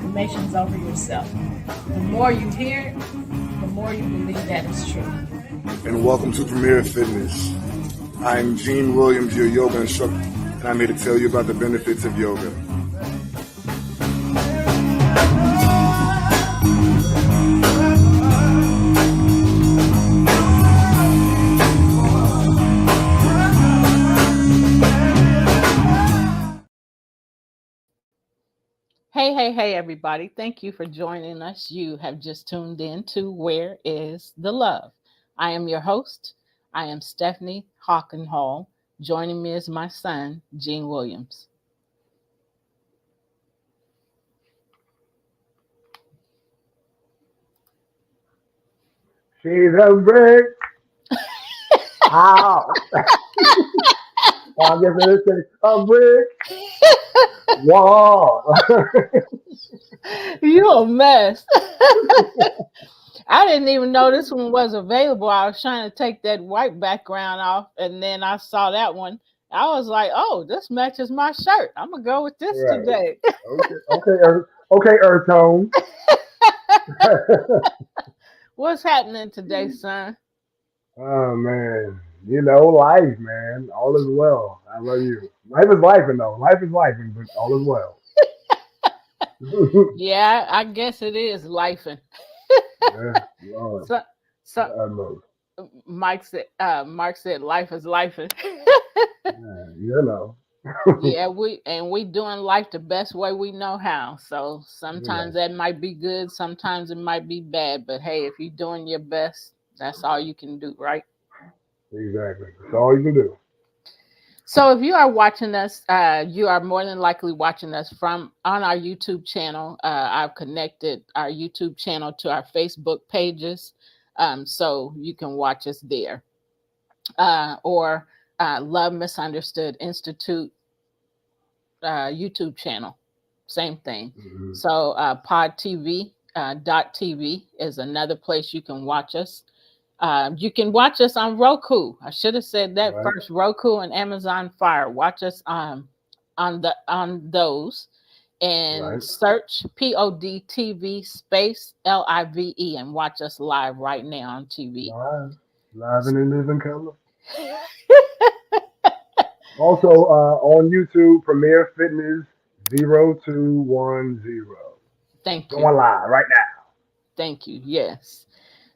affirmations over yourself. The more you hear it, the more you believe that it's true. And welcome to Premier Fitness. I'm Gene Williams, your yoga instructor, and I'm here to tell you about the benefits of yoga. Hey, everybody. Thank you for joining us. You have just tuned in to Where is the Love? I am your host. I am Stephanie Hockenhall. Joining me is my son, Gene Williams. She's a brick. How? I guess it is a brick wall. You a mess. I didn't even know this one was available. I was trying to take that white background off, and then I saw that one. I was like, "Oh, this matches my shirt. I'm gonna go with this Right. today." Okay, Earth Tone. What's happening today, son? Oh man, life, man. All is well. How about you? Life is life, though. Life is life, but all is well. Yeah, I guess it is lifing. Yeah, Lord. So Mark said life is lifing. Yeah. Yeah, we doing life the best way we know how. So sometimes that might be good, sometimes it might be bad. But hey, if you're doing your best, that's all you can do, right? Exactly. That's all you can do. So if you are watching us, you are more than likely watching us from on our YouTube channel. I've connected our YouTube channel to our Facebook pages, so you can watch us there. Or Love Misunderstood Institute YouTube channel, same thing. Mm-hmm. So podtv.tv is another place you can watch us. You can watch us on Roku. I should have said that first. Roku and Amazon Fire. Watch us on those, and search PODTV space LIVE and watch us live right now on TV. Live and in living color. Also on YouTube, Premier Fitness 0210. Thank you. Going live right now. Thank you. Yes.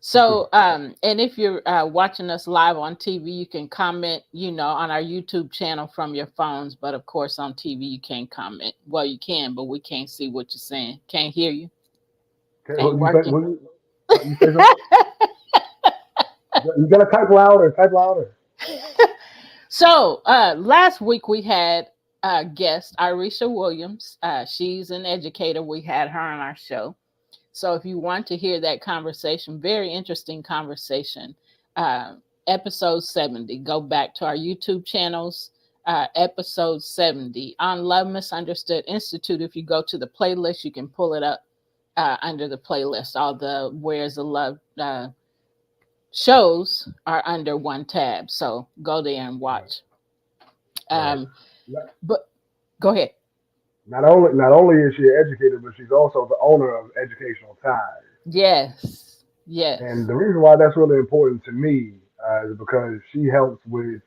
So, and if you're watching us live on TV, you can comment, on our YouTube channel from your phones. But of course, on TV, you can't comment. Well, you can, but we can't see what you're saying. Can't hear you. Okay, you say something? You gotta type louder. So, last week we had a guest, Irisha Williams. She's an educator. We had her on our show. So if you want to hear that conversation, very interesting conversation, episode 70, go back to our YouTube channels, episode 70 on Love Misunderstood Institute. If you go to the playlist, you can pull it up under the playlist. All the Where's the Love shows are under one tab. So go there and watch. But go ahead. Not only is she an educator, but she's also the owner of Educational Ties. Yes. And the reason why that's really important to me is because she helps with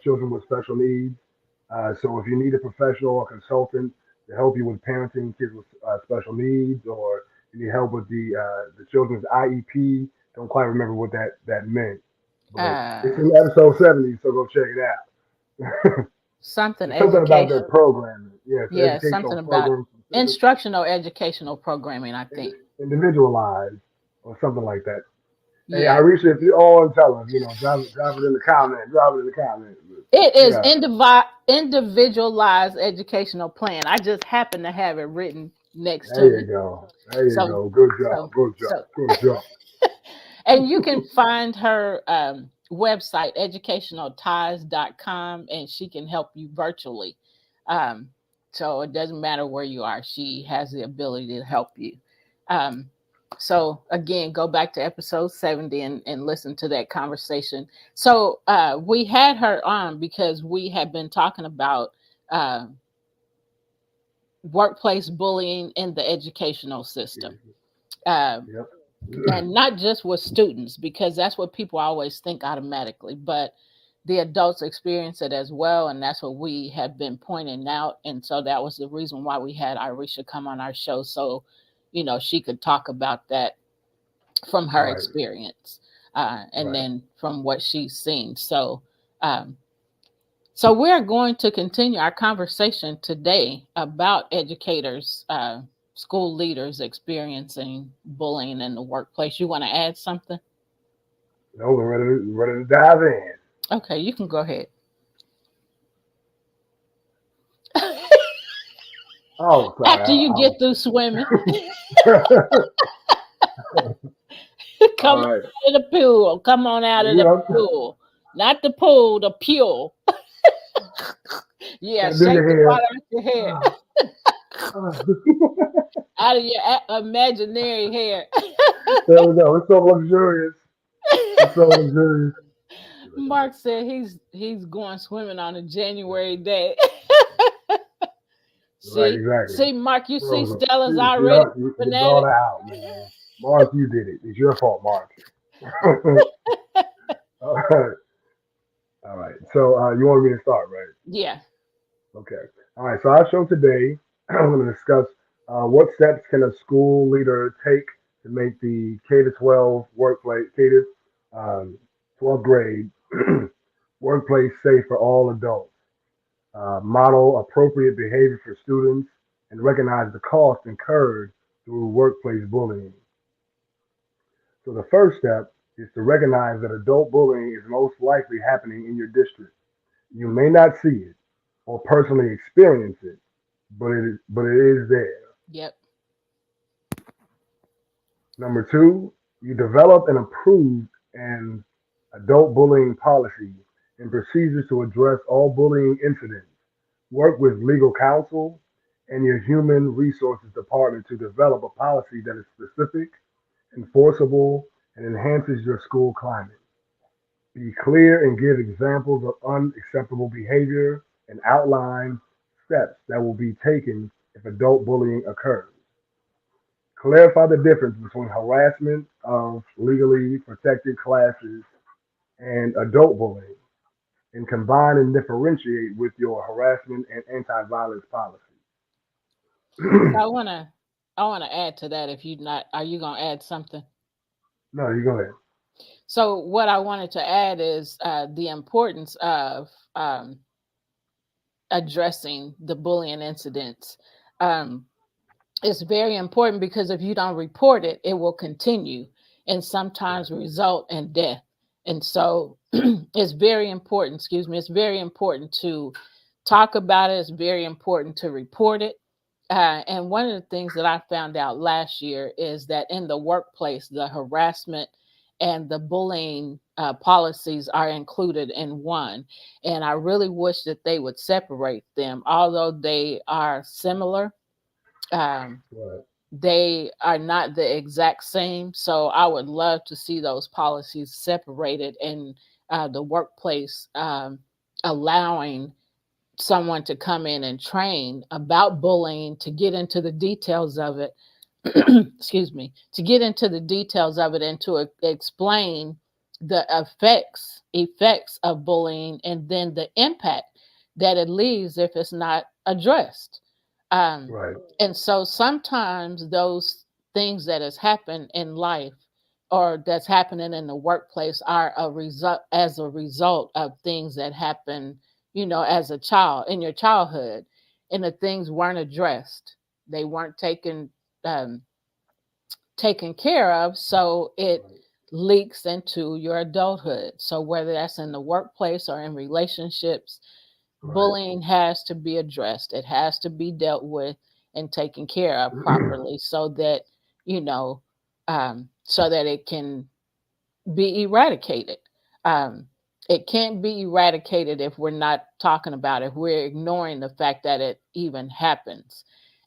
children with special needs. So if you need a professional or consultant to help you with parenting kids with special needs, or you need help with the children's IEP, don't quite remember what that meant. But it's in episode 70, so go check it out. Something about their programming. Yeah, something about instructional educational programming, I think. Individualized or something like that. Yeah. Hey, Irisha, if you're on, tell us, drop it in the comments. It is individualized educational plan. I just happen to have it written next to me. There you go. Good job. And you can find her website, educationalties.com, and she can help you virtually. So it doesn't matter where you are. She has the ability to help you. So again, go back to episode 70 and listen to that conversation. So we had her on because we have been talking about workplace bullying in the educational system. Uh, Yep. and not just with students, because that's what people always think automatically, but the adults experience it as well. And that's what we have been pointing out. And so that was the reason why we had Irisha come on our show. So, she could talk about that from her Right. experience, and Right. then from what she's seen. So we're going to continue our conversation today about educators, school leaders experiencing bullying in the workplace. You want to add something? No, we're ready to dive in. Okay, you can go ahead. Oh, sorry. After you get through swimming, come All on right. out of the pool. Come on out of You the know, pool. Not the pool, the pool. Yeah, do shake your the hair. water out your hair. Out of your imaginary hair. There we go. It's so luxurious. It's so luxurious. Mark said he's going swimming on a January day. Right, exactly. See, Mark, you see So, Stella's you already your fanatic. daughter out, man. Mark, you did it. It's your fault, Mark. All right. All right. So you want me to start, right? Yeah. Okay. All right. So our show today, I'm going to discuss what steps can a school leader take to make the K to 12 workplace, K to 12th grade workplace safe for all adults, model appropriate behavior for students, and recognize the cost incurred through workplace bullying. So the first step is to recognize that adult bullying is most likely happening in your district. You may not see it or personally experience it, but it is there. Yep. Number two, you develop and approve an adult bullying policy and procedures to address all bullying incidents. Work with legal counsel and your human resources department to develop a policy that is specific, enforceable, and enhances your school climate. Be clear and give examples of unacceptable behavior and outline steps that will be taken if adult bullying occurs. Clarify the difference between harassment of legally protected classes and adult bullying, and combine and differentiate with your harassment and anti-violence policy. I wanna add to that. If you not, are you gonna add something? No, you go ahead. So what I wanted to add is the importance of addressing the bullying incidents. Um, it's very important because if you don't report it, it will continue and sometimes result in death. And so it's very important, it's very important to talk about it. It's very important to report it. And one of the things that I found out last year is that in the workplace, the harassment and the bullying policies are included in one. And I really wish that they would separate them, although they are similar. Um, Right. they are not the exact same. So I would love to see those policies separated in the workplace, allowing someone to come in and train about bullying, to get into the details of it. Excuse me, to get into the details of it and to explain the effects of bullying, and then the impact that it leaves if it's not addressed. Um, Right. and so sometimes those things that has happened in life or that's happening in the workplace are as a result of things that happen, as a child in your childhood, and the things weren't addressed. They weren't um, taken care of. So it leaks into your adulthood. So whether that's in the workplace or in relationships, Right. bullying has to be addressed. It has to be dealt with and taken care of properly so that, you know, so that it can be eradicated. Um, it can't be eradicated if we're not talking about it, if we're ignoring the fact that it even happens.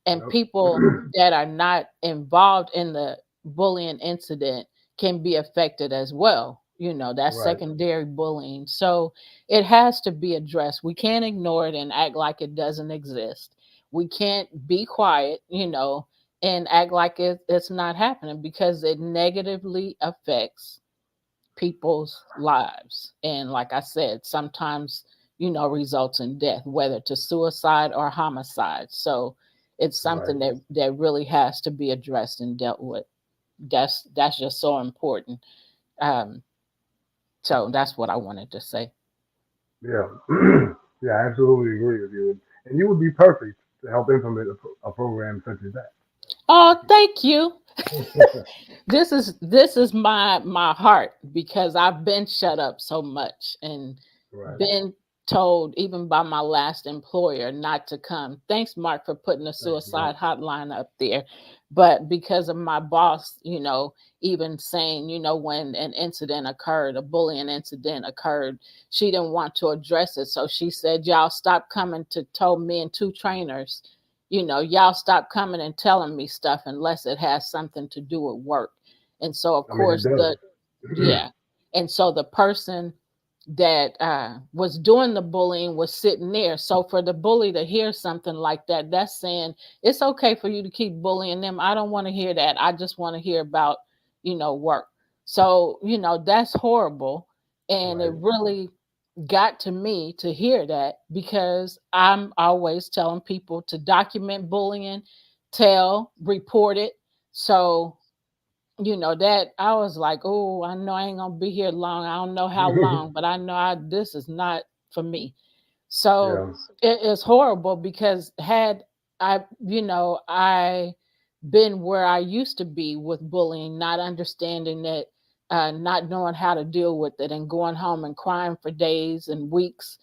And Yep. people that are not involved in the bullying incident can be affected as well. That's Right. secondary bullying. So it has to be addressed. We can't ignore it and act like it doesn't exist. We can't be quiet, and act like it's not happening, because it negatively affects people's lives. And like I said, sometimes, results in death, whether to suicide or homicide. So it's Right. something that really has to be addressed and dealt with. That's just so important. Um, so that's what I wanted to say. Yeah. Yeah, I absolutely agree with you. And you would be perfect to help implement a program such as Oh, thank you. that. This is my heart, because I've been shut up so much and Right. been told, even by my last employer, not to come. Thanks, Mark, for putting the Thank you. suicide hotline up there. But because of my boss, even saying, when an incident occurred, a bullying incident occurred, she didn't want to address it. So she said, y'all stop coming to told me and two trainers, y'all stop coming and telling me stuff unless it has something to do with work. And so, of I mean, it course, does. yeah. And so the person that was doing the bullying was sitting there. So for the bully to hear something like that, that's saying it's okay for you to keep bullying them. I don't want to hear that. I just want to hear about, work. So, that's horrible. And it Right. really got to me to hear that, because I'm always telling people to document bullying, report it. So that I was like, oh, I know I ain't gonna be here long. I don't know how long, but I know this is not for me. So Yeah. it is horrible, because had I been where I used to be with bullying, not understanding that, not knowing how to deal with it, and going home and crying for days and weeks,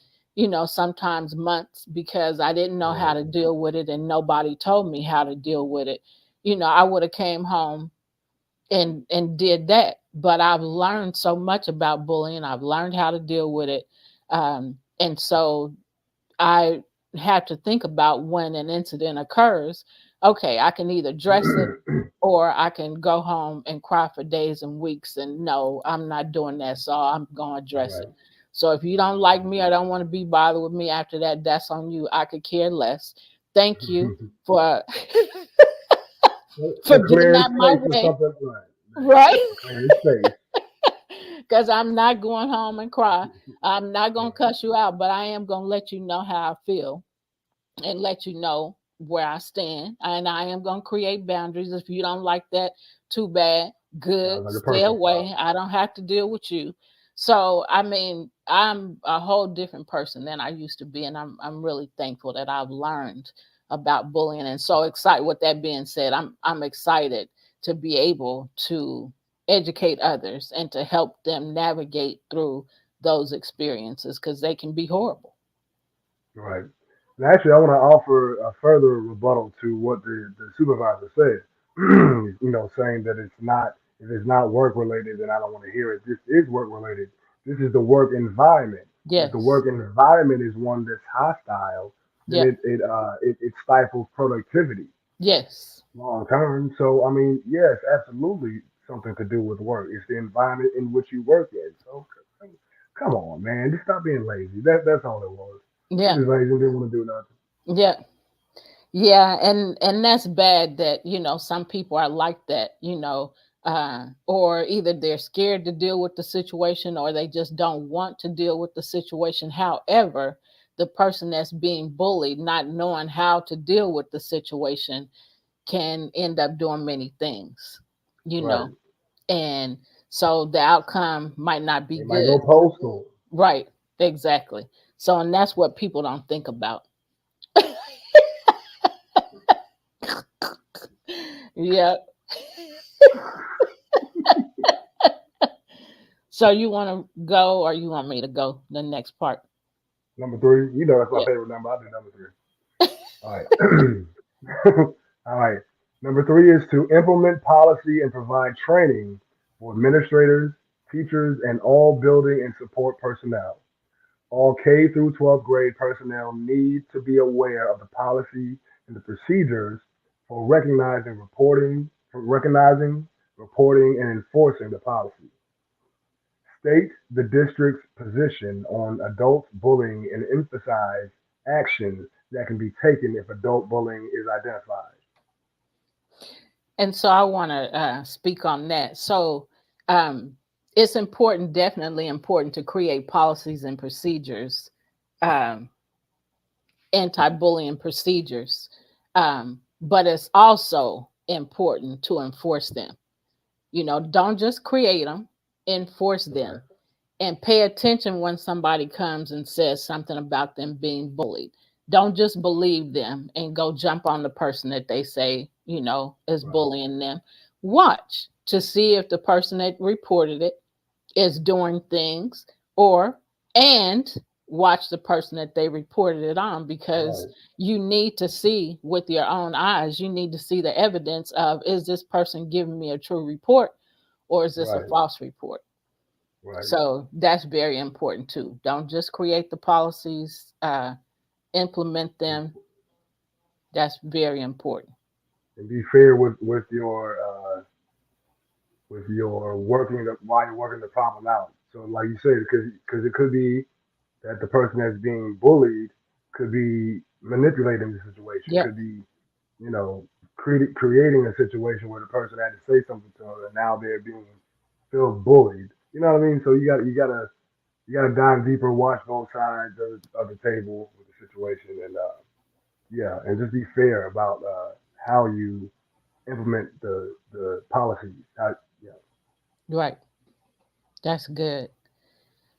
sometimes months, because I didn't know how Right. to deal with it and nobody told me how to deal with it. I would have came home and did that. But I've learned so much about bullying. I've learned how to deal with it. And so I have to think about, when an incident occurs, okay, I can either dress it, or I can go home and cry for days and weeks. And no, I'm not doing that. So I'm going to address it. Right. So if you don't like me or don't want to be bothered with me after that, that's on you. I could care less. Thank you for for For getting clearing out my space for way. something. Right. There you Right? go. For clearing space. Because I'm not going home and cry. I'm not going to Right. cuss you out, but I am going to let you know how I feel, and let you know where I stand. And I am going to create boundaries. If you don't like that, too bad. Sounds Good. like a Stay perfect away. problem. I don't have to deal with you. So, I mean, I'm a whole different person than I used to be. And I'm really thankful that I've learned about bullying, and so excited. With that being said, I'm excited to be able to educate others and to help them navigate through those experiences, because they can be horrible. Right. And actually, I want to offer a further rebuttal to what the supervisor said. Saying that if it's not work related, then I don't want to hear it. This is work related. This is the work environment. If the Yes. work environment is one that's hostile, then Yeah. it stifles productivity Yes. long term. So I mean, yes, absolutely something to do with work. It's the environment in which you work in. So come on, man, just stop being lazy. That's all it was. They Yeah. just lazy and didn't want to do nothing. Yeah. Yeah, and that's bad that, some people are like that, or either they're scared to deal with the situation, or they just don't want to deal with the situation. However, the person that's being bullied, not knowing how to deal with the situation, can end up doing many things, you Right. know, and so the outcome might not be They might go good. postal. Right, exactly. So, and that's what people don't think about. Yeah. So you want to go, or you want me to go the next part? Number three, that's my Yeah. favorite number. I do number three. All right. All right. Number three is to implement policy and provide training for administrators, teachers, and all building and support personnel. All K through 12th grade personnel need to be aware of the policy and the procedures for recognizing, reporting, and enforcing the policy. State the district's position on adult bullying and emphasize actions that can be taken if adult bullying is identified. And so I want to speak on that. So it's important, definitely important, to create policies and procedures, um, anti-bullying procedures, but it's also important to enforce them. Don't just create them, enforce them. Right. And pay attention when somebody comes and says something about them being bullied. Don't just believe them and go jump on the person that they say, is Right. bullying them. Watch to see if the person that reported it is doing things, and watch the person that they reported it on, because Right. you need to see with your own eyes. You need to see the evidence of, is this person giving me a true report, or is this a Right. false report? Right. So that's very important too. Don't just create the policies, implement them. That's very important. And be fair with your working while you're working the problem out. So like you said, because it could be that the person that's being bullied could be manipulating the situation, Yep. could be, you know, creating a situation where the person had to say something to them and now they're being feel bullied. You know what I mean? So you gotta dive deeper, watch both sides of the table with the situation, and yeah, and just be fair about how you implement the policies. How, yeah, Right. That's good.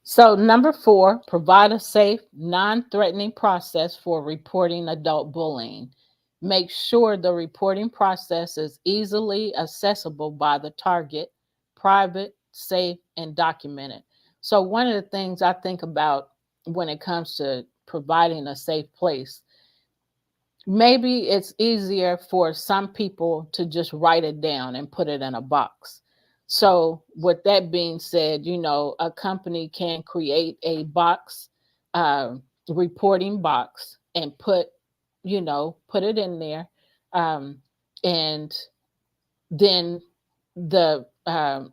So, number 4, provide a safe, non threatening process for reporting adult bullying. Make sure the reporting process is easily accessible by the target, private, safe, and documented. So, one of the things I think about when it comes to providing a safe place, maybe it's easier for some people to just write it down and put it in a box. So, with that being said, a company can create a box, uh, reporting box, and put it in there, um, and then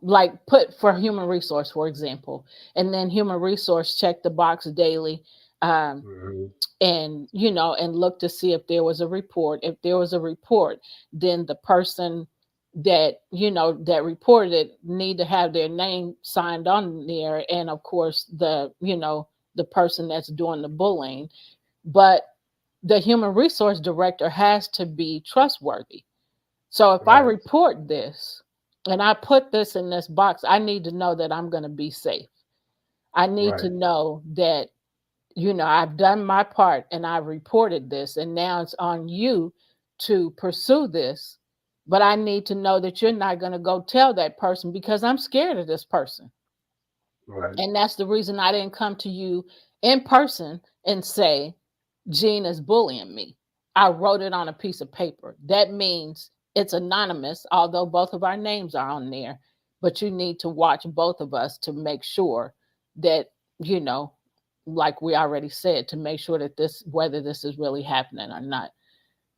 like put for human resource, for example, and then human resource check the box daily. Um, hmm and look to see if there was a report. If there was a report, then the person that reported it need to have their name signed on there, and of course the person that's doing the bullying. But the human resource director has to be trustworthy. So if I right, report this and I put this in this box, I need to know that I'm going to be safe. I need to right, know that I've done my part and I reported this, and now it's on you to pursue this. But I need to know that you're not going to go tell that person, because I'm scared of this person. right, And that's the reason I didn't come to you in person and say, Gene is bullying me. I wrote it on a piece of paper. That means it's anonymous, although both of our names are on there. But you need to watch both of us to make sure that, you know, like we already said, to make sure that whether this is really happening or not.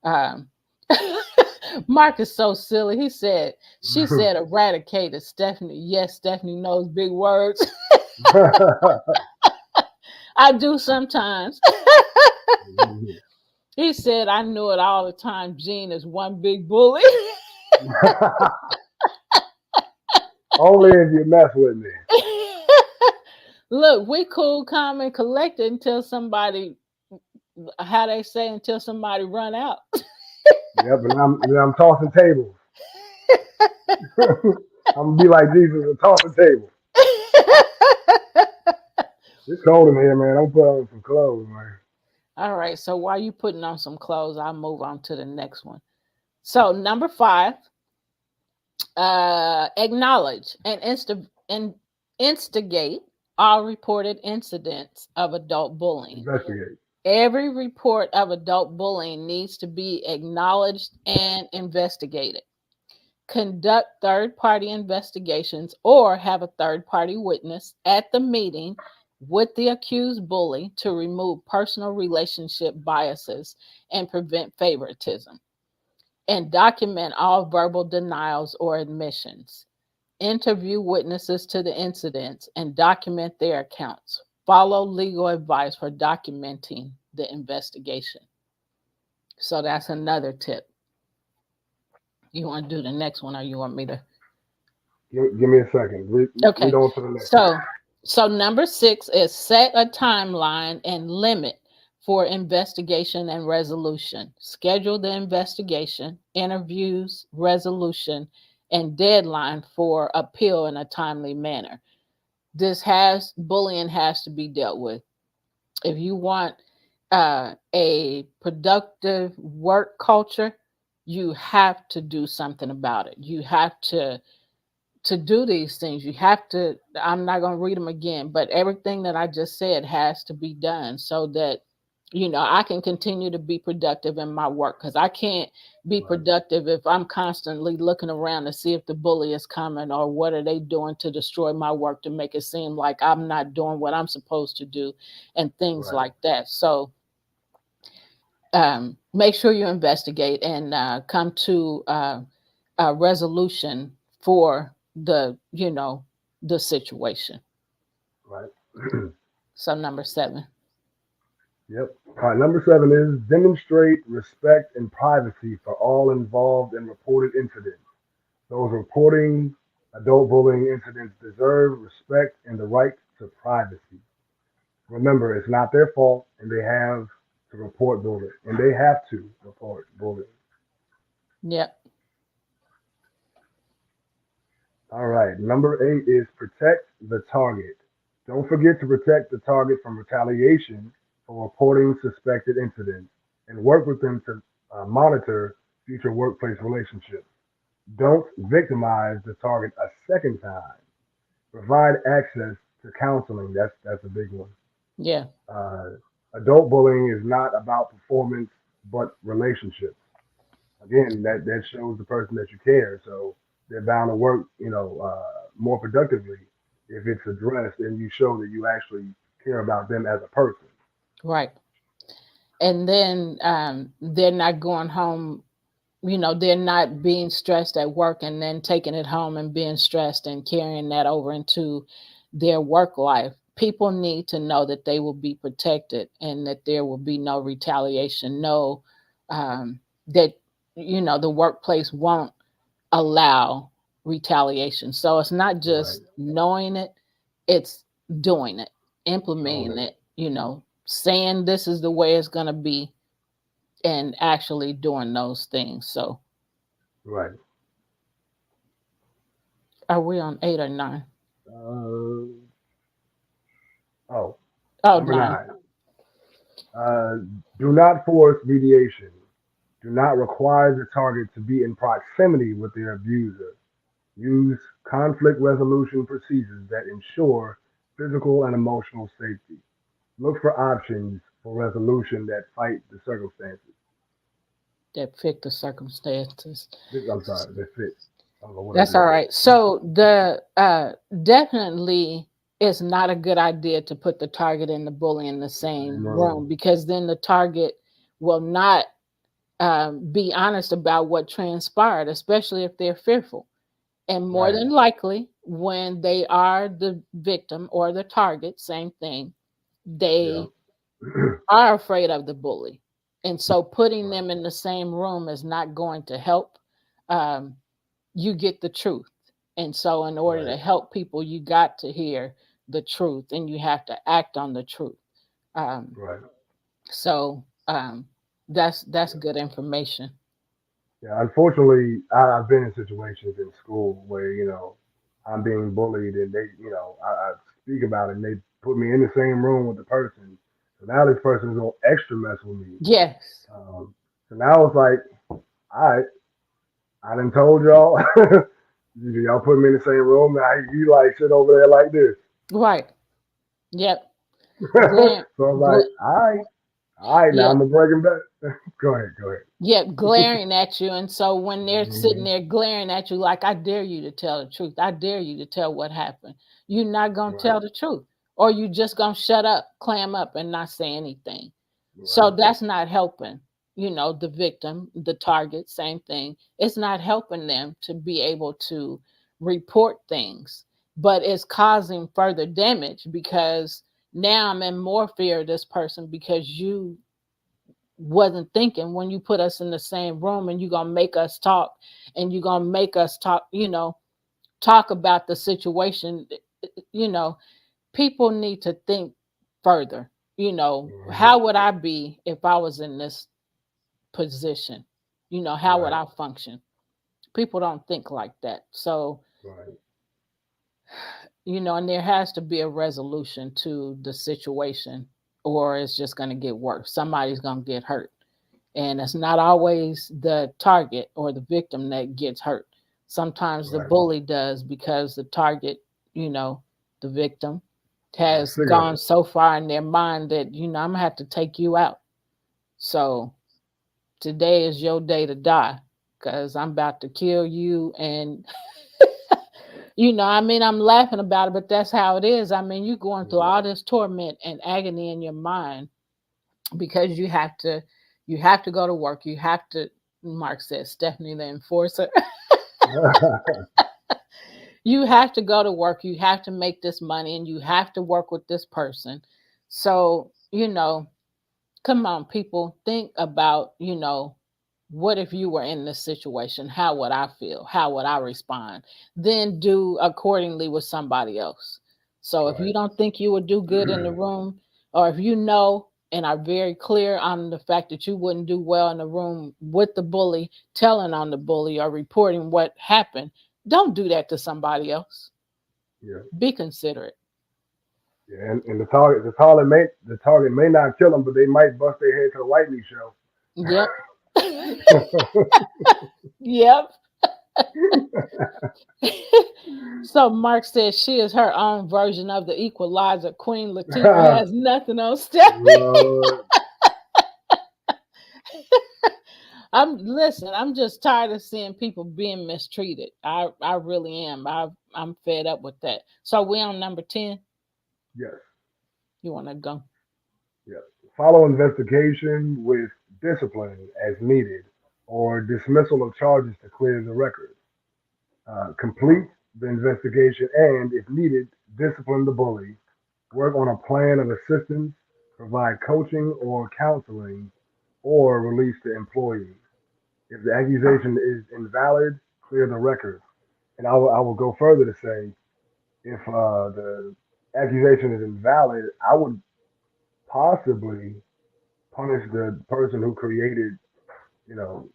Um, Mark is so silly. She said, eradicated Stephanie. Yes, Stephanie knows big words. I do sometimes. He said, I knew it all the time. Gene is one big bully. Only if you mess with me. Look, we cool, calm, and collected until somebody, how they say, until somebody run out. Yep, and I'm tossing tables. I'm gonna be like Jesus and toss the table. It's cold in here, man. I'm put on some clothes, man. All right. So while you putting on some clothes, I'll move on to the next one. So number 5, acknowledge and instigate all reported incidents of adult bullying. Investigate. Every report of adult bullying needs to be acknowledged and investigated. Conduct third-party investigations or have a third-party witness at the meeting with the accused bully to remove personal relationship biases and prevent favoritism. And document all verbal denials or admissions. Interview witnesses to the incidents and document their accounts. Follow legal advice for documenting the investigation. So that's another tip. You want to do the next one, or you want me to? Give me a second. Read Okay. on to the next one. So number 6 is set a timeline and limit for investigation and resolution. Schedule the investigation, interviews, resolution, and deadline for appeal in a timely manner. Bullying has to be dealt with. If you want a productive work culture, you have to do something about it. You have to do these things. You have to, I'm not going to read them again, but everything that I just said has to be done so that, I can continue to be productive in my work, because I can't be productive if I'm constantly looking around to see if the bully is coming or what are they doing to destroy my work to make it seem like I'm not doing what I'm supposed to do and things like that. So make sure you investigate and come to a resolution for the situation. Right. So number 7. Yep. All right. Number 7 is demonstrate respect and privacy for all involved in reported incidents. Those reporting adult bullying incidents deserve respect and the right to privacy. Remember, it's not their fault, and they have to report bullying, and they have to report bullying. Yep. All right. Number 8 is protect the target. Don't forget to protect the target from retaliation for reporting suspected incidents, and work with them to monitor future workplace relationships. Don't victimize the target a second time. Provide access to counseling. That's a big one. Yeah. Adult bullying is not about performance, but relationships. Again, that shows the person that you care. So they're bound to work, more productively if it's addressed and you show that you actually care about them as a person. Right. And then they're not going home, they're not being stressed at work and then taking it home and being stressed and carrying that over into their work life. People need to know that they will be protected and that there will be no retaliation, that, the workplace won't allow retaliation. So it's not just knowing it, it's doing it, implementing it, saying this is the way it's going to be and actually doing those things. So, right. Are we on 8 or 9? Number 9. Do not force mediation. Do not require the target to be in proximity with their abuser. Use conflict resolution procedures that ensure physical and emotional safety. Look for options for resolution that fight the circumstances. That fit the circumstances. I'm sorry, that fit. That's all right. So the definitely it's not a good idea to put the target and the bully in the same room, because then the target will not be honest about what transpired, especially if they're fearful. And more than likely, when they are the victim or the target, same thing, they are afraid of the bully. And so putting them in the same room is not going to help. You get the truth. And so in order to help people, you got to hear the truth and you have to act on the truth. So that's good information. Yeah, unfortunately, I've been in situations in school where, I'm being bullied and they, I speak about it and they put me in the same room with the person. So now this person's going to extra mess with me. Yes. So now it's like, all right, I done told y'all, y'all put me in the same room. Now you like sit over there like this. Right. Yep. So I'm like, all right, now I'm going to break him back. Go ahead. Yep, glaring at you. And so when they're sitting there glaring at you, like, I dare you to tell the truth. I dare you to tell what happened. You're not going to tell the truth. Or you just going to shut up, clam up, and not say anything. So that's not helping, the victim, the target, same thing. It's not helping them to be able to report things, but it's causing further damage because now I'm in more fear of this person because you wasn't thinking when you put us in the same room and you're going to make us talk and you're going to make us talk, talk about the situation. People need to think further. How would I be if I was in this position? How would I function? People don't think like that. So, and there has to be a resolution to the situation, or it's just going to get worse. Somebody's going to get hurt. And it's not always the target or the victim that gets hurt. Sometimes the bully does, because the target, the victim, has gone so far in their mind that, I'm going to have to take you out. So today is your day to die, because I'm about to kill you. And, I'm laughing about it, but that's how it is. You're going through all this torment and agony in your mind because you have to go to work. You have to, Mark says, Stephanie the enforcer. You have to go to work. You have to make this money, and you have to work with this person. So, come on, people, think about, what if you were in this situation? How would I feel? How would I respond? Then do accordingly with somebody else. So if you don't think you would do good in the room, or if you know and are very clear on the fact that you wouldn't do well in the room with the bully, telling on the bully or reporting what happened, don't do that to somebody else. Yeah. Be considerate. Yeah, and the target may not kill them, but they might bust their head to the white meat show. Yep. Yep. So Mark says she is her own version of the equalizer. Queen Latifah has nothing on Stephanie. I'm just tired of seeing people being mistreated. I really am. I'm fed up with that. So we on number 10? Yes. You want to go? Yes. Follow investigation with discipline as needed, or dismissal of charges to clear the record. Complete the investigation and, if needed, discipline the bully. Work on a plan of assistance, provide coaching or counseling, or release the employee. If the accusation is invalid, clear the record. And I will go further to say, if the accusation is invalid, I would possibly punish the person who created,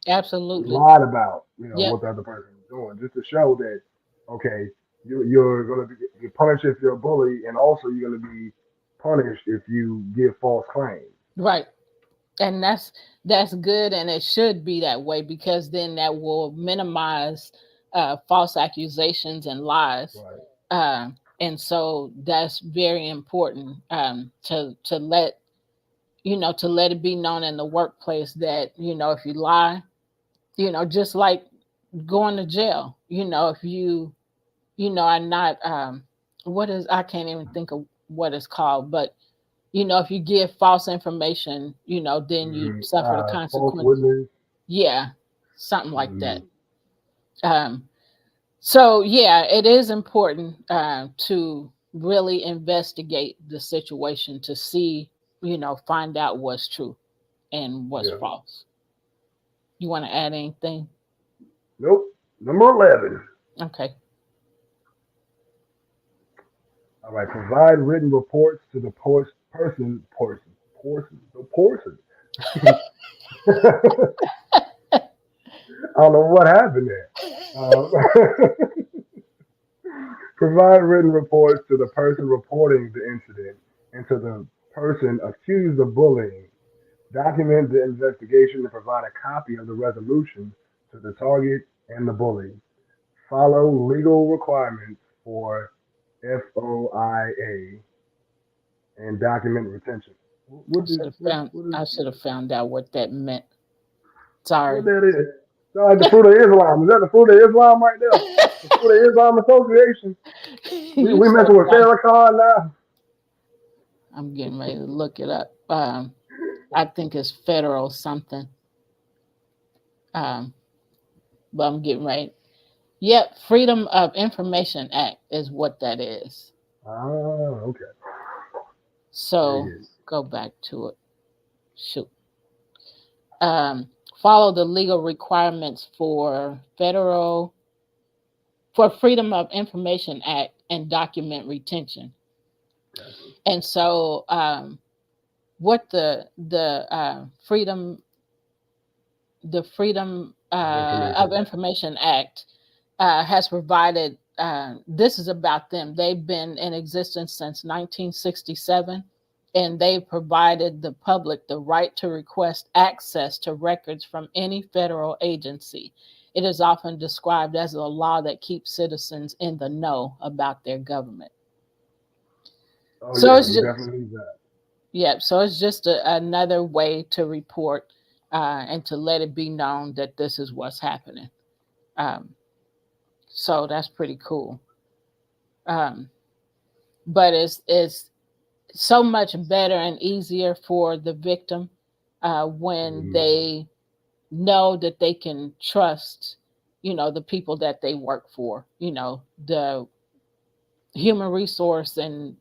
absolutely lied about, what the other person is doing, just to show that, okay, you're going to be punished if you're a bully, and also you're going to be punished if you give false claims. Right. And that's good, and it should be that way, because then that will minimize false accusations and lies. Right. And so that's very important, to let it be known in the workplace that, if you lie, just like going to jail, if you are not, I can't even think of what it's called, but if you give false information, then you suffer the consequences. Yeah, something like that. So yeah, it is important to really investigate the situation to see, find out what's true and what's false. You want to add anything? Nope. Number 11. Okay. All right. Provide written reports to the person. I don't know what happened there. Provide written reports to the person reporting the incident and to the person accused of bullying. Document the investigation and provide a copy of the resolution to the target and the bully. Follow legal requirements for FOIA and document retention. I should have found out what that meant. Sorry. What that is? Sounds like the Fruit of Islam. Is that the Fruit of Islam right there? The Fruit of Islam Association. We messing with Farrakhan now. I'm getting ready to look it up. I think it's federal something. But I'm getting ready. Yep, Freedom of Information Act is what that is. Oh, okay. So go back to it. Shoot. follow the legal requirements for Freedom of Information Act and document retention. Gotcha. And so, what the Freedom of Information Act has provided, this is about them. They've been in existence since 1967, and they've provided the public the right to request access to records from any federal agency. It is often described as a law that keeps citizens in the know about their government. Oh, So yeah, it's we just, definitely need that. yeah, so it's just another way to report and to let it be known that this is what's happening. So that's pretty cool. But it's so much better and easier for the victim when they know that they can trust, the people that they work for, the human resource. And,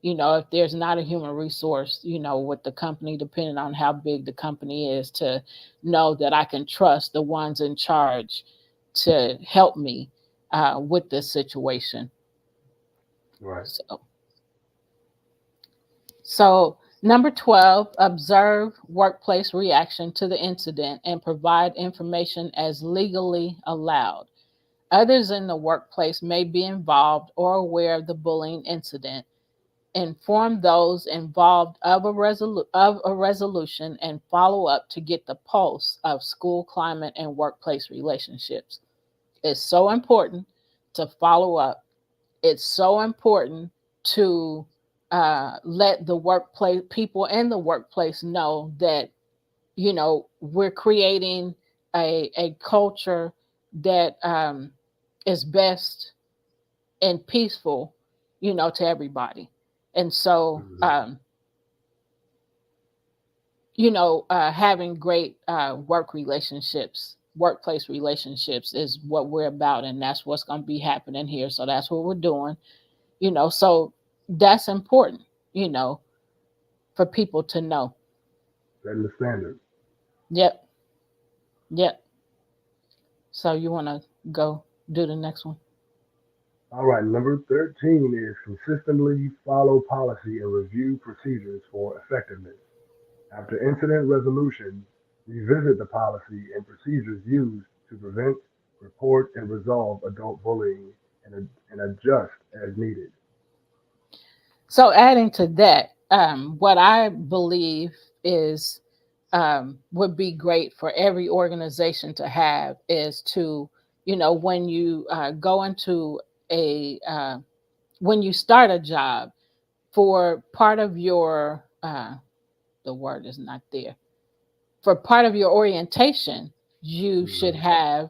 if there's not a human resource, with the company, depending on how big the company is, to know that I can trust the ones in charge to help me with this situation. Right. So number 12, observe workplace reaction to the incident and provide information as legally allowed. Others in the workplace may be involved or aware of the bullying incident. Inform those involved of a resolution and follow up to get the pulse of school climate and workplace relationships. It's so important to follow up. It's so important to let the workplace people in the workplace know that, we're creating a culture that is best and peaceful, to everybody. And so, having great workplace relationships is what we're about. And that's what's going to be happening here. So that's what we're doing, so that's important, for people to know. Setting the standard. Yep. So you want to go do the next one? All right, number 13 is consistently follow policy and review procedures for effectiveness. After incident resolution, revisit the policy and procedures used to prevent, report, and resolve adult bullying and adjust as needed. So adding to that, what I believe is would be great for every organization to have is to, when you go into when you start a job, for part of your, the word is not there, for part of your orientation, you should have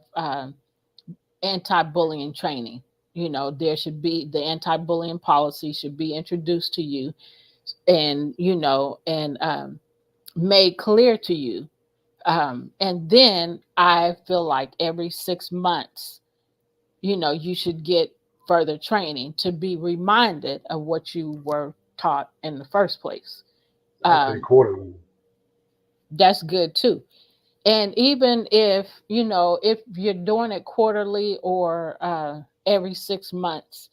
anti-bullying training. There should be the anti-bullying policy should be introduced to you and, made clear to you. And then I feel like every 6 months, you should get further training to be reminded of what you were taught in the first place. I say quarterly. That's good too. And even if you're doing it quarterly or every 6 months,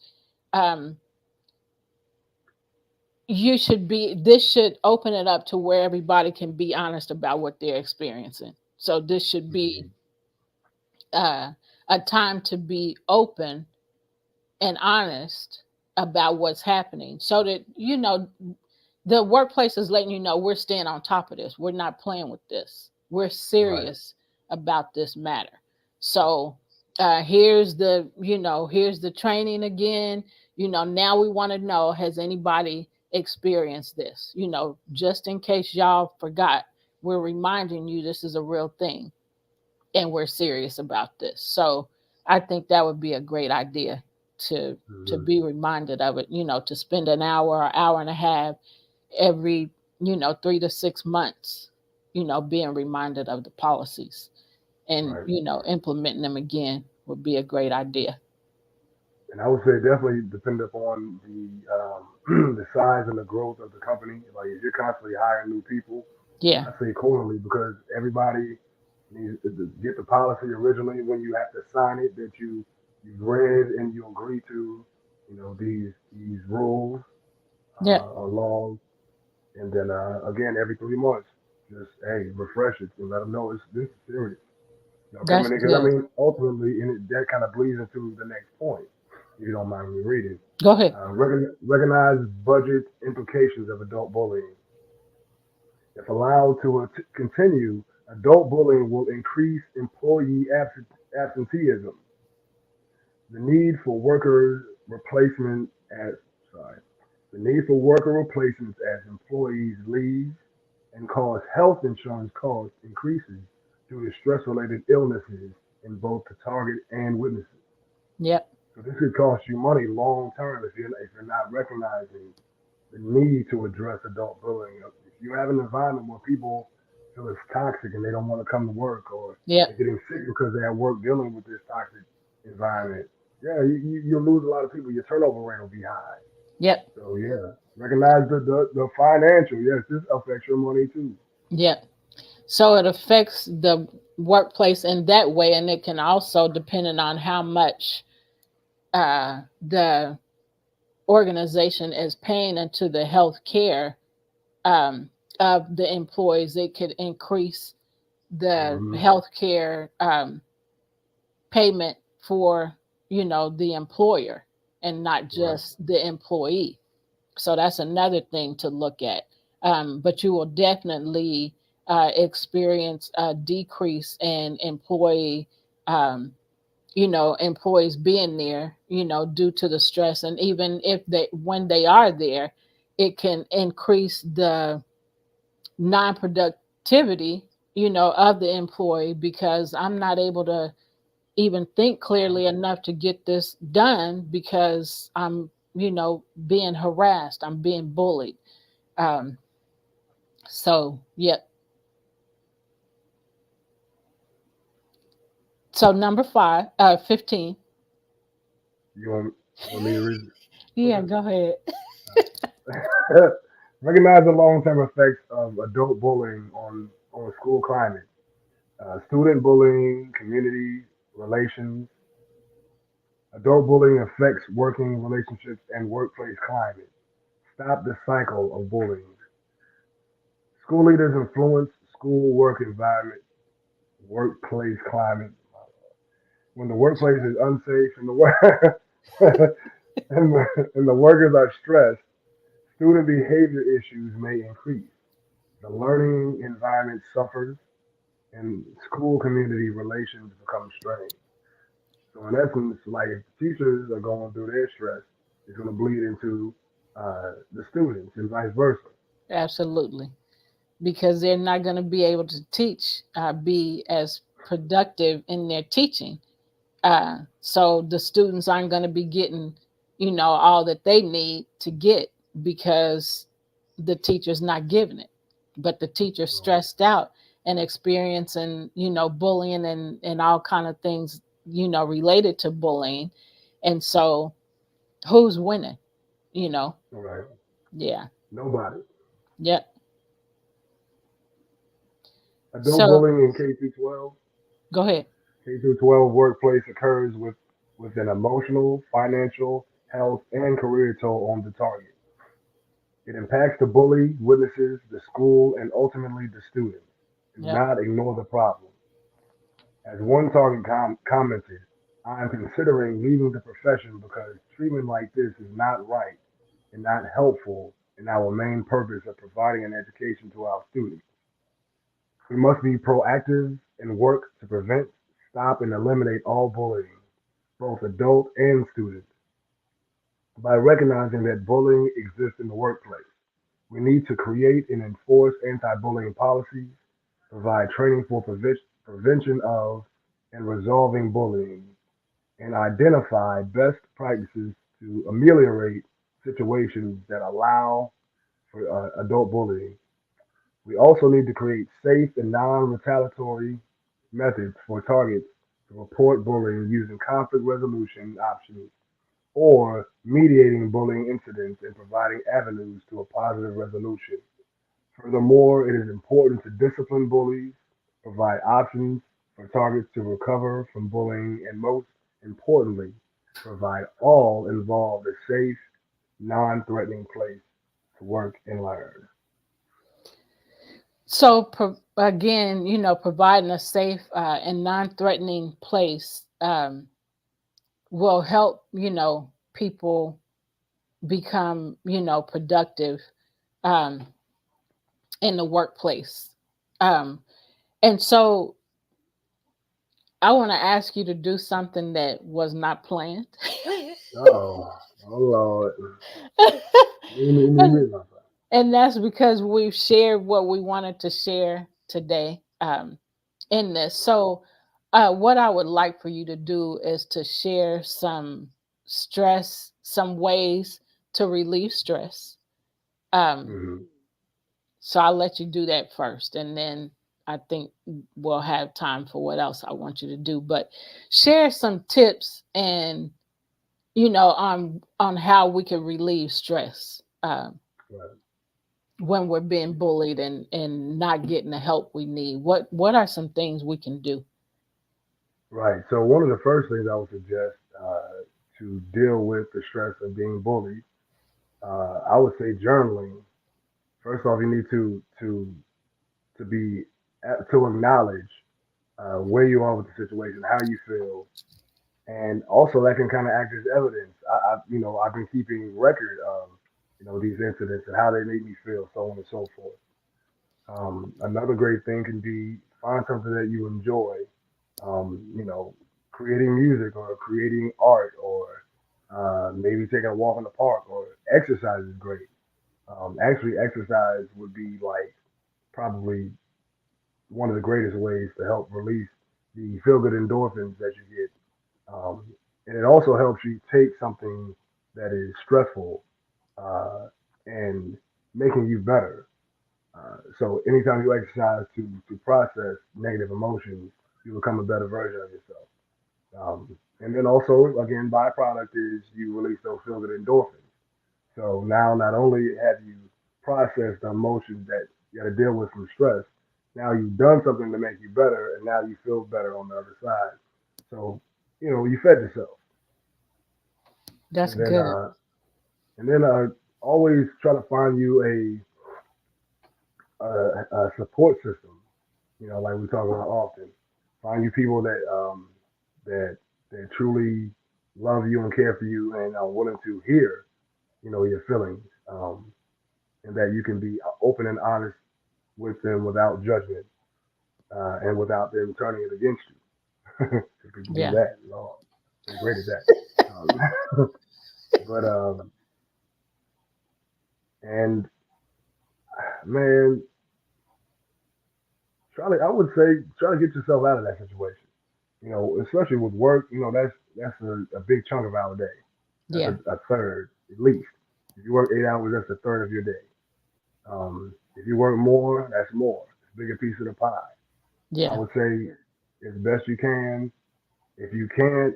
this should open it up to where everybody can be honest about what they're experiencing. So this should be a time to be open and honest about what's happening, so that the workplace is letting you know we're staying on top of this. We're not playing with this. We're serious about this matter. So here's the training again. Now we want to know, has anybody experienced this? Just in case y'all forgot, we're reminding you this is a real thing and we're serious about this. So I think that would be a great idea to be reminded of it, to spend an hour or hour and a half every 3 to 6 months, being reminded of the policies and implementing them again would be a great idea. And I would say definitely depend upon the the size and the growth of the company. Like if you're constantly hiring new people, Yeah. I say quarterly because everybody needs to get the policy originally when you have to sign it that you've read and you agree to, these rules Yeah. or laws, and then again every 3 months, just hey refresh it and let them know this is serious. That's Because I good. mean ultimately, and that kind of bleeds into the next point. If you don't mind me reading, Go ahead. recognize budget implications of adult bullying. If allowed to continue, adult bullying will increase employee absenteeism, the need for worker replacement as sorry, the need for worker replacements as employees leave and cause health insurance cost increases due to stress-related illnesses in both the target and witnesses. Yep. So this could cost you money long term if you're not recognizing the need to address adult bullying. If you have an environment where people feel it's toxic and they don't want to come to work, or they're Yep. getting sick because they're at work dealing with this toxic environment, yeah, you'll lose a lot of people. Your turnover rate will be high. Yep. So yeah, recognize the financial. Yes, this affects your money too. Yep. So it affects the workplace in that way, and it can also, depending on how much the organization is paying into the health care um, of the employees, it could increase the Hmm. health care payment for the employer and not Right. just the employee. So that's another thing to look at. But you will definitely experience a decrease in employees being there, due to the stress. And even if when they are there, it can increase the non-productivity, of the employee, because I'm not able to even think clearly enough to get this done because I'm, being harassed, I'm being bullied. Um, so, yep. So number 15. You want me to read? Yeah, Okay. go ahead. Recognize the long-term effects of adult bullying on school climate, student bullying, community relations. Adult bullying affects working relationships and workplace climate. Stop the cycle of bullying. School leaders influence school work environment, workplace climate. When the workplace is unsafe and the work and the workers are stressed, student behavior issues may increase. The learning environment suffers, and school community relations become strained. So in essence, like if teachers are going through their stress, it's going to bleed into the students and vice versa. Absolutely. Because they're not going to be able to be as productive in their teaching. So the students aren't going to be getting, all that they need to get because the teacher's not giving it. But the teacher's Right. stressed out and experiencing, bullying and all kind of things, related to bullying. And so who's winning? You know? All right. Yeah. Nobody. Yep. Adult So bullying in K through 12. go ahead. K through 12 workplace occurs with an emotional, financial, health, and career toll on the target. It impacts the bully, witnesses, the school, and ultimately the student. Do Yep. not ignore the problem. As one target commented, I am considering leaving the profession because treatment like this is not right and not helpful in our main purpose of providing an education to our students. We must be proactive and work to prevent, stop, and eliminate all bullying, both adult and student, by recognizing that bullying exists in the workplace. We need to create and enforce anti-bullying policies, provide training for prevention of and resolving bullying, and identify best practices to ameliorate situations that allow for adult bullying. We also need to create safe and non-retaliatory methods for targets to report bullying using conflict resolution options or mediating bullying incidents and providing avenues to a positive resolution. Furthermore, it is important to discipline bullies, provide options for targets to recover from bullying, and most importantly, provide all involved a safe, non-threatening place to work and learn. So again, providing a safe and non-threatening place will help, people become, productive um, in the workplace. Um, and so I want to ask you to do something that was not planned. Oh, oh Lord. and, and that's because we've shared what we wanted to share today in this. So what I would like for you to do is to share some stress, some ways to relieve stress. Mm-hmm. So I'll let you do that first, and then I think we'll have time for what else I want you to do. But share some tips and on how we can relieve stress Right. when we're being bullied and not getting the help we need. What are some things we can do? Right. So one of the first things I would suggest to deal with the stress of being bullied, I would say journaling. First off, you need to be to acknowledge where you are with the situation, how you feel, and also that can kind of act as evidence. I've been keeping record of these incidents and how they make me feel, so on and so forth. Another great thing can be find something that you enjoy, you know, creating music or creating art or maybe taking a walk in the park or exercise is great. Actually, exercise would be like probably one of the greatest ways to help release the feel good endorphins that you get. And it also helps you take something that is stressful uh, and making you better. So anytime you exercise to process negative emotions, you become a better version of yourself. And then also, again, byproduct is you release those feel good endorphins. So now not only have you processed the emotions that you got to deal with from stress, now you've done something to make you better, and now you feel better on the other side. So you fed yourself, That's and then good. uh, and then always try to find you a support system. Like we talk about often. Find you people that that truly love you and care for you and are willing to hear your feelings, and that you can be open and honest with them without judgment and without them turning it against you. If people do Yeah. that, Lord, they're great at that. But and man, I would say try to get yourself out of that situation. Especially with work. That's a big chunk of our day. That's Yeah. a third at least. If you work 8 hours, that's a third of your day. If you work more, that's more. It's a bigger piece of the pie. I Yeah. would say as best you can. If you can't,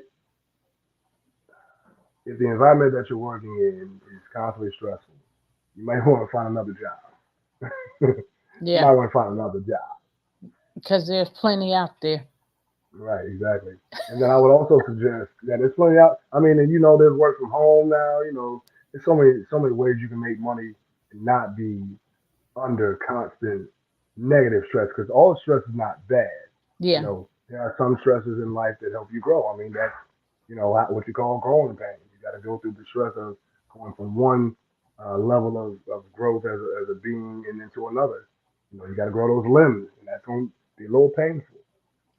if the environment that you're working in is constantly stressful, you might want to find another job. You Yeah. might want to find another job. Because there's plenty out there. Right, exactly. And then I would also suggest that there's plenty out. I mean, and there's work from home now. There's so many ways you can make money and not be under constant negative stress because all stress is not bad. Yeah. There are some stresses in life that help you grow. I mean, that's what you call growing pains. You got to go through the stress of going from one level of growth as a being and into another. You got to grow those limbs, and that's going to be a little painful.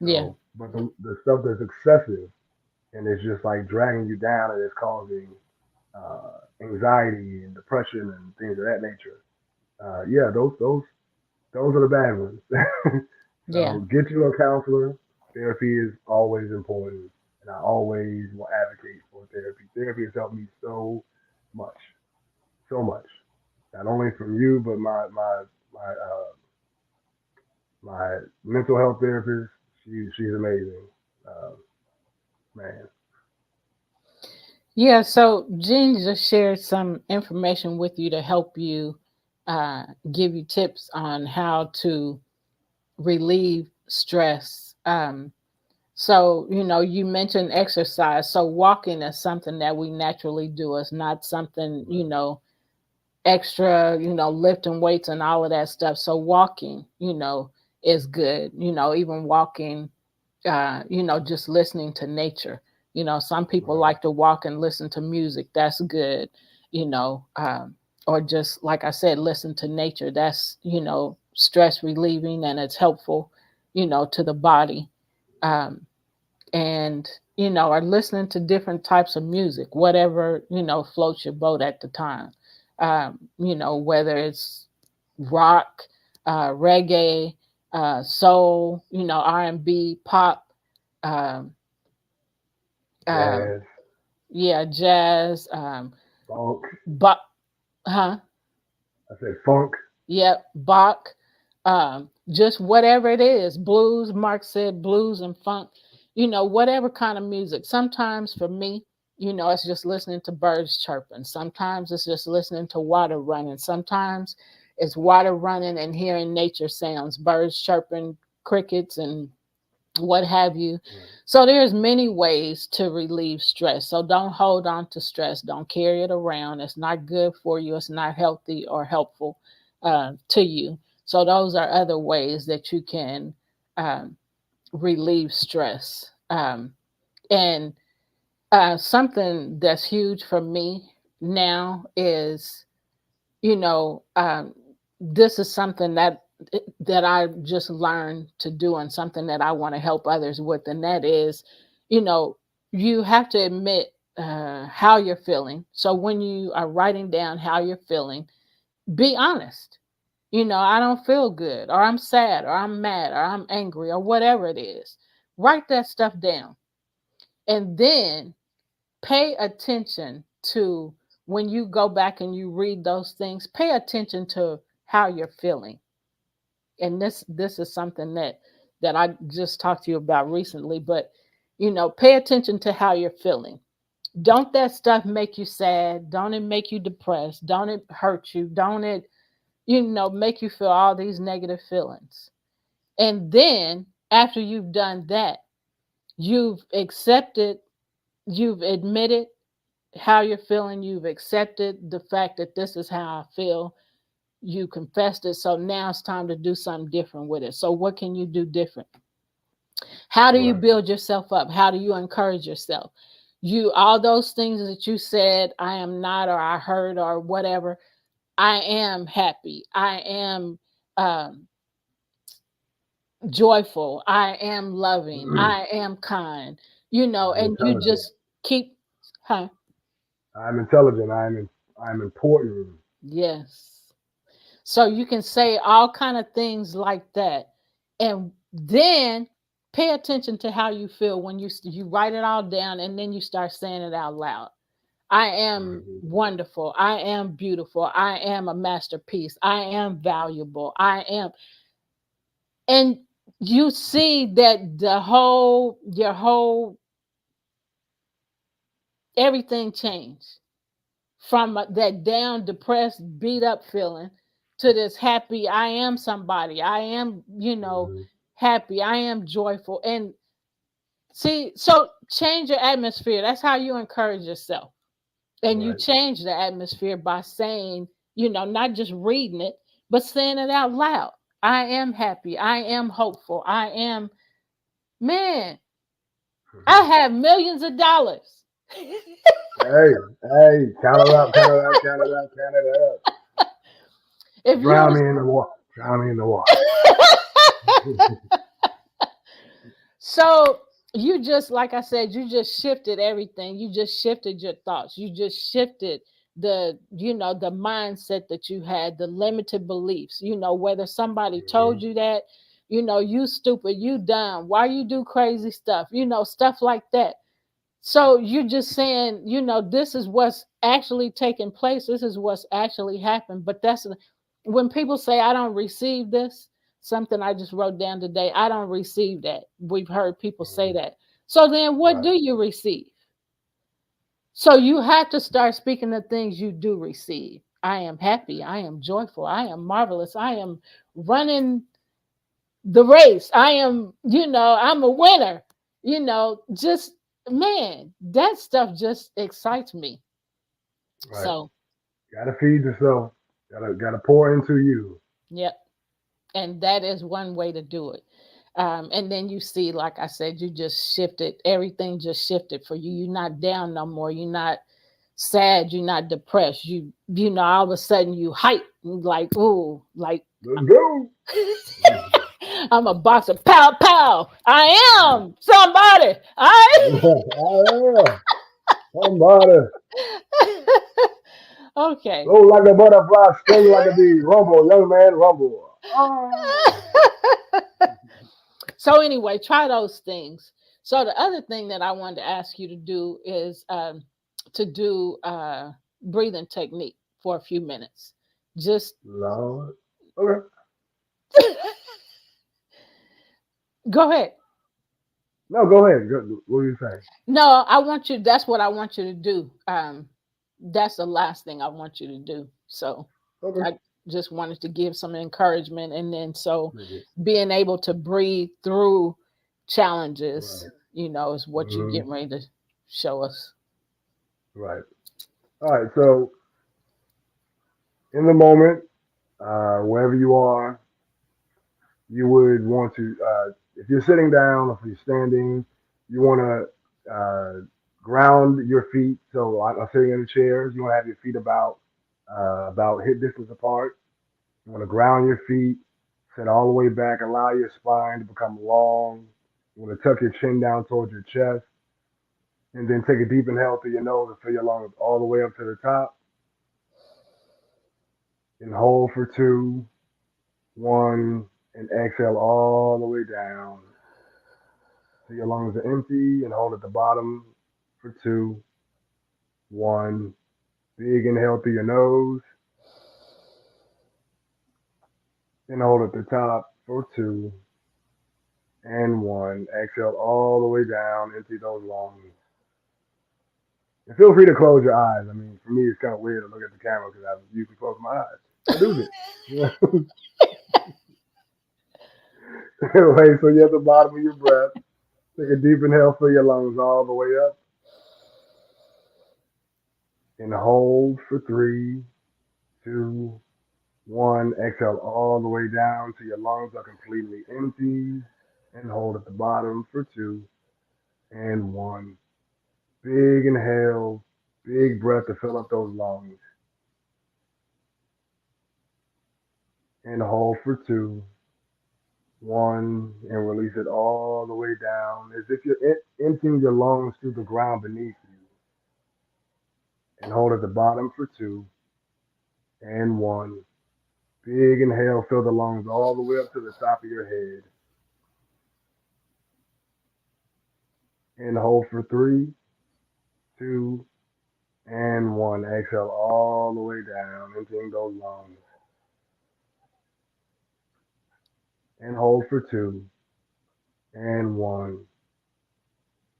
Yeah. So, but the stuff that's excessive and it's just like dragging you down and it's causing anxiety and depression and things of that nature. Yeah, those are the bad ones. Yeah. So get you a counselor. Therapy is always important, and I always will advocate for therapy. Therapy has helped me much, so much. Not only from you, but my mental health therapist. She's amazing, uh, man. Yeah. So Jean just shared some information with you to help you give you tips on how to relieve stress. So, you mentioned exercise. So walking is something that we naturally do. It's not something, extra, lifting weights and all of that stuff. So walking, is good. Even walking, just listening to nature. Some people Right. like to walk and listen to music. That's good. Or just like I said, listen to nature. That's, stress relieving, and it's helpful, to the body. Um, and, or listening to different types of music, whatever, floats your boat at the time. Whether it's rock, reggae, soul, R&B, pop, um, uh, Jazz, yeah, jazz, funk. but, huh? I said funk. Yep, Bach, just whatever it is, blues. Mark said blues and funk, whatever kind of music. Sometimes for me, it's just listening to birds chirping. Sometimes it's just listening to water running. Sometimes it's water running and hearing nature sounds, birds chirping, crickets, and what have you. Right. So there's many ways to relieve stress. So don't hold on to stress. Don't carry it around. It's not good for you. It's not healthy or helpful to you. So those are other ways that you can um, relieve stress. And something that's huge for me now is, you know, um, this is something that I just learned to do, and something that I want to help others with, and that is, you know, you have to admit how you're feeling. So when you are writing down how you're feeling, be honest. I don't feel good, or I'm sad, or I'm mad, or I'm angry, or whatever it is. Write that stuff down, and then pay attention to, when you go back and you read those things, pay attention to how you're feeling. And this is something that I just talked to you about recently, but pay attention to how you're feeling. Don't that stuff make you sad? Don't it make you depressed? Don't it hurt you? Don't it, make you feel all these negative feelings? And then after you've done that, you've accepted, you've admitted how you're feeling, you've accepted the fact that this is how I feel, you confessed it. So now it's time to do something different with it. So what can you do different? How do you Right. build yourself up? How do you encourage yourself? All those things that you said, I am not, or I heard, or whatever, I am happy, I am um, joyful, I am loving, I am kind, I'm and you intelligent. just keep, huh? I'm intelligent. I'm important. Yes. So you can say all kind of things like that, and then pay attention to how you feel when you write it all down, and then you start saying it out loud. I am Mhm. wonderful. I am beautiful. I am a masterpiece. I am valuable. I am. And you see that your whole, everything changed from that down, depressed, beat up feeling to this happy, I am somebody. I am, Mhm. happy. I am joyful. And see, so change your atmosphere. That's how you encourage yourself. And you Right. change the atmosphere by saying, not just reading it, but saying it out loud. I am happy. I am hopeful. I am, man, I have millions of dollars. Hey, hey, count it up, count it up, count it up, count it up. If you Drown was me in the water. Drown me in the water. so you just, like I said, you just shifted everything. You just shifted your thoughts. You just shifted the mindset that you had, the limited beliefs. Whether somebody told Mhm. you that, you stupid, you dumb, why you do crazy stuff, stuff like that. So you're just saying, this is what's actually taking place. This is what's actually happened. But that's when people say, I don't receive this, something I just wrote down today, I don't receive that. We've heard people say Mhm. that. So then what Right. do you receive? So you have to start speaking the things you do receive. I am happy. I am joyful. I am marvelous. I am running the race. I am, I'm a winner. Just man, that stuff just excites me. Right. So, Gotta feed yourself. Gotta pour into you. yep. And that is one way to do it. And then you see, like I said, you just shifted, everything just shifted for you. You're not down no more. You're not sad. You're not depressed. All of a sudden you hype, like, ooh, like Let's go. I'm a boxer. Pow, pow. I am somebody. I am somebody. Okay. Flow like a butterfly, sting like a bee. Rumble, young man, rumble. So anyway, try those things. So the other thing that I wanted to ask you to do is to do breathing technique for a few minutes. Just Lord. Okay. go ahead. No, go ahead. Go, what are you saying? No, I want you. That's what I want you to do. That's the last thing I want you to do. So Okay. I just wanted to give some encouragement, and then so Maybe. being able to breathe through challenges, Right. is what you're getting ready to show us. Right. All right. So in the moment, wherever you are, you would want to, if you're sitting down or if you're standing, you want to ground your feet. So like sitting in the chairs, you want to have your feet about hip distance apart. You want to ground your feet, sit all the way back, allow your spine to become long. You want to tuck your chin down towards your chest, and then take a deep inhale through your nose and fill your lungs all the way up to the top. And hold for 2, 1, and exhale all the way down. So your lungs are empty, and hold at the bottom for 2, 1. Big inhale through your nose, and hold at the top for 2 and 1. Exhale all the way down, empty those lungs. And feel free to close your eyes. I mean, for me, it's kind of weird to look at the camera because I usually close my eyes. I do this. Anyway, so you're at the bottom of your breath. Take a deep inhale, fill your lungs all the way up. And hold for 3, 2, 1. Exhale all the way down till your lungs are completely empty. And hold at the bottom for 2 and 1. Big inhale, big breath to fill up those lungs. And hold for 2, 1, and release it all the way down as if you're emptying your lungs through the ground beneath you. And hold at the bottom for 2 and 1. Big inhale, fill the lungs all the way up to the top of your head. And hold for 3, 2, and 1. Exhale all the way down, emptying those lungs. And hold for 2 and 1.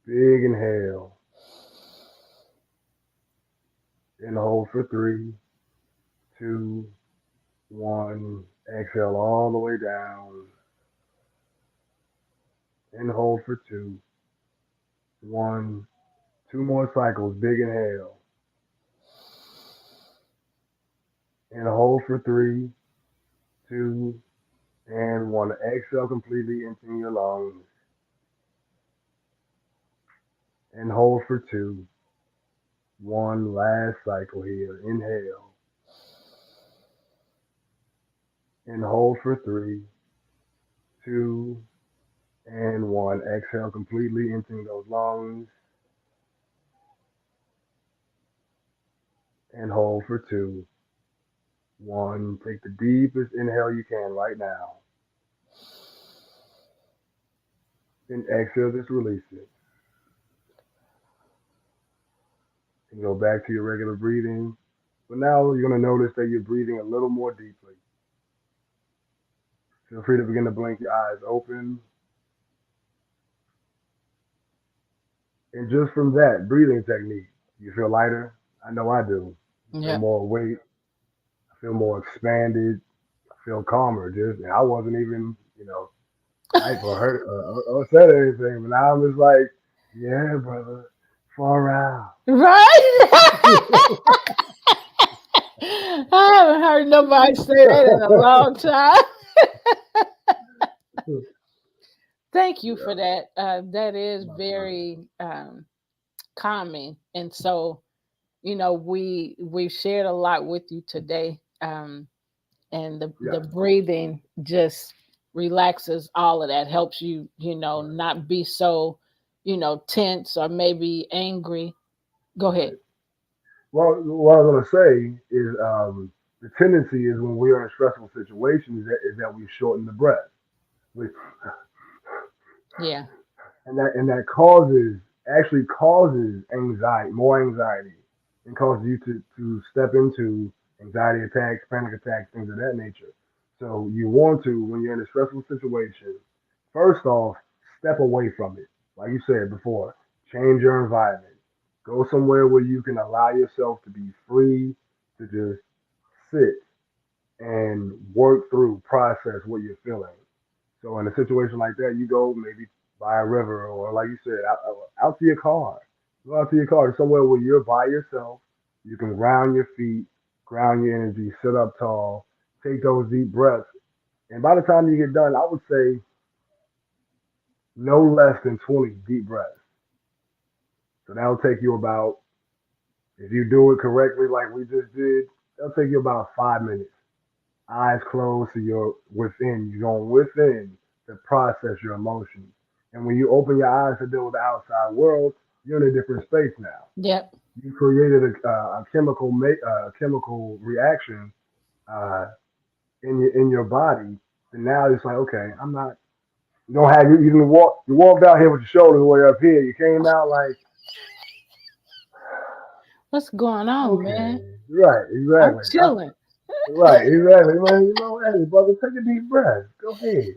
Big inhale. And hold for 3, 2, 1. Exhale all the way down. And hold for 2, 1. 2 more cycles. Big inhale. And hold for 3, 2, and 1. Exhale completely, emptying your lungs. And hold for 2, 1. Last cycle here. Inhale. And hold for 3, 2, and 1. Exhale completely, emptying those lungs. And hold for 2, 1. Take the deepest inhale you can right now. And exhale, just release it. And go back to your regular breathing. But now you're going to notice that you're breathing a little more deeply. Feel free to begin to blink your eyes open. And just from that breathing technique, you feel lighter? I know I do. You feel Yeah. more weight. feel more expanded, I feel calmer. Just I wasn't even, hype or hurt or said anything, but now I'm just like, yeah, brother, far out. Right? I haven't heard nobody say that in a long time. Thank you for that. That is very calming. And so, we've shared a lot with you today. And the breathing just relaxes all of that, helps you, not be so, tense or maybe angry. Go ahead. Well, what I was going to say is the tendency is when we are in stressful situations is that we shorten the breath. Yeah. And that actually causes anxiety, more anxiety, and causes you to step into anxiety attacks, panic attacks, things of that nature. So you want to, when you're in a stressful situation, first off, step away from it. Like you said before, change your environment. Go somewhere where you can allow yourself to be free to just sit and work through, process what you're feeling. So in a situation like that, you go maybe by a river or, like you said, out to your car. Go out to your car, somewhere where you're by yourself. You can ground your feet, ground your energy, sit up tall, take those deep breaths. And by the time you get done, I would say no less than 20 deep breaths. So that'll take you about, if you do it correctly like we just did, that'll take you about 5 minutes. Eyes closed, so you're going within to process your emotions. And when you open your eyes to deal with the outside world, you're in a different space now. Yep. You created a chemical reaction in your body, and now it's like, okay, I'm not. You don't have you walked out here with your shoulders way up here. You came out like, what's going on, okay, man? Right, exactly. I'm chilling. Right, exactly. Man, hey, brother, take a deep breath. Go ahead.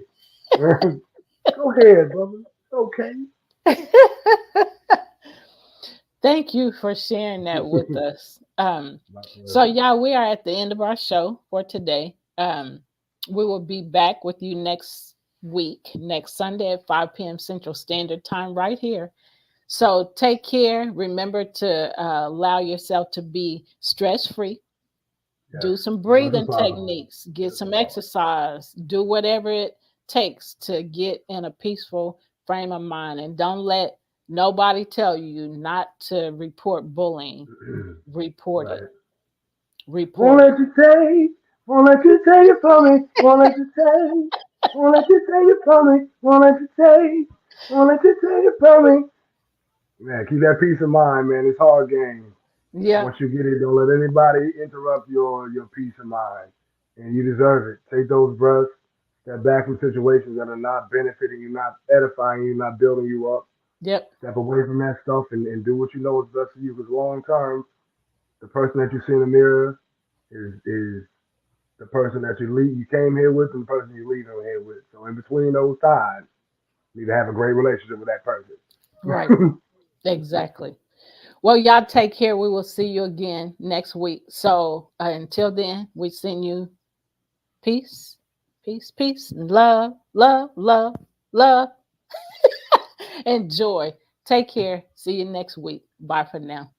Go ahead, brother. Okay. Thank you for sharing that with us. So, y'all, we are at the end of our show for today. We will be back with you next week, next Sunday at 5 p.m. Central Standard Time right here. So take care. Remember to allow yourself to be stress-free. Yeah. Do some breathing techniques. Get some exercise. Do whatever it takes to get in a peaceful frame of mind. And don't let nobody tell you not to report bullying. Report it. Report. Won't let you take. Won't let you take it from me. Won't let you take. Won't let you take it from me. Won't let you take. Won't let you take it from me. Man, keep that peace of mind, man. It's hard game. Yeah. Once you get it, don't let anybody interrupt your peace of mind. And you deserve it. Take those breaths. Step back from situations that are not benefiting you, not edifying you, not building you up. Yep. Step away from that stuff and do what you know is best for you. Because long term, the person that you see in the mirror is the person that you came here with and the person you leave here with. So in between those times, you need to have a great relationship with that person. Right. Exactly. Well, y'all take care. We will see you again next week. So until then, we send you peace, peace, peace, love, love, love, love, and joy. Take care. See you next week. Bye for now.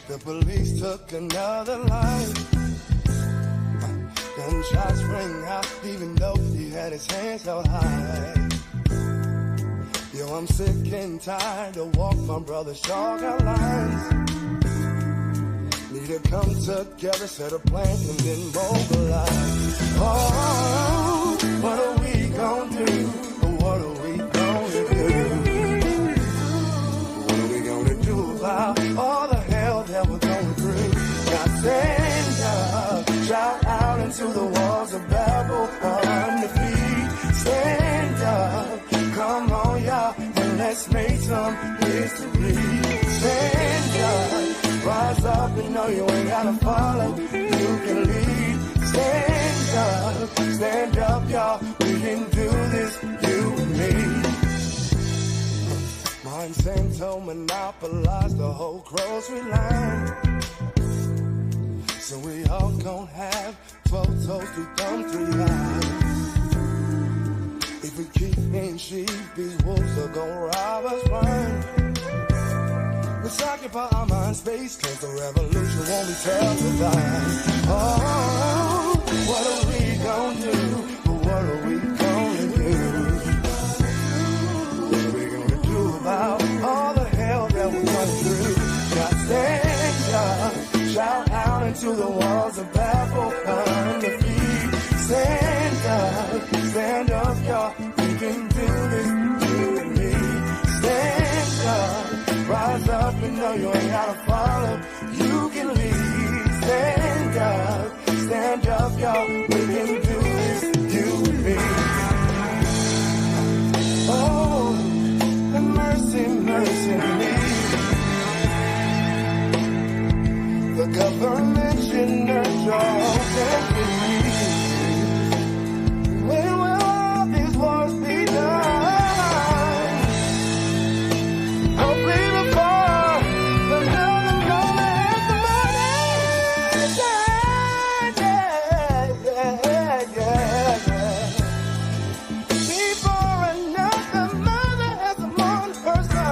The police took another life. Gunshots rang out, even though he had his hands held high. Yo, I'm sick and tired of walk my brother's short lines. Need to come together, set a plan, and then mobilize. Oh, what are we gonna do? What are we gonna do? history. Stand up, rise up and know you ain't gotta follow. You can lead. Stand up, y'all. We can do this, you and me. Monsanto monopolized the whole grocery line. So we all gon' have 12 toes, 3 thumbs, 3 eyes. If we keep in sheep, these wolves are gon' rob us blind. Let's occupy our mind space, cause the revolution won't be televised. Oh, what are we gon' do? What are we gonna do? What are we gonna do about all the hell that we're going through? Got stand up, shout out into the walls of Babel, undefeated. Stand up, y'all. We can do this, you and me. Stand up, rise up and know you ain't gotta follow. You can lead. Stand up, y'all. We can do this, you and me. Oh, mercy, mercy me. The government should nurture all that we need. When will all these wars be done? Hopefully before another moment has the money. Yeah. Before another mother has the one person.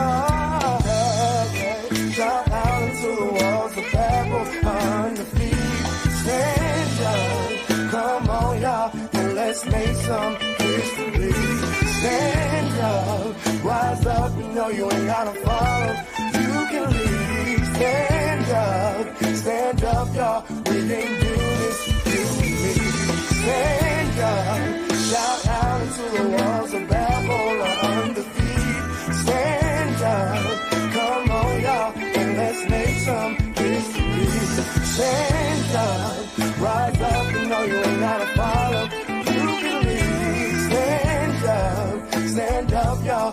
Shout out into the walls of Babel, undefeated. Stand up, come on y'all. Let's make some history. Stand up, rise up and know you ain't gotta follow. You can lead. Stand up, y'all. We can do this, you and me. Stand up, shout out into the walls of Babel, undefeated. Stand up, come on, y'all, and let's make some history. Stand up, rise up and know you ain't gotta follow. Stand up, y'all.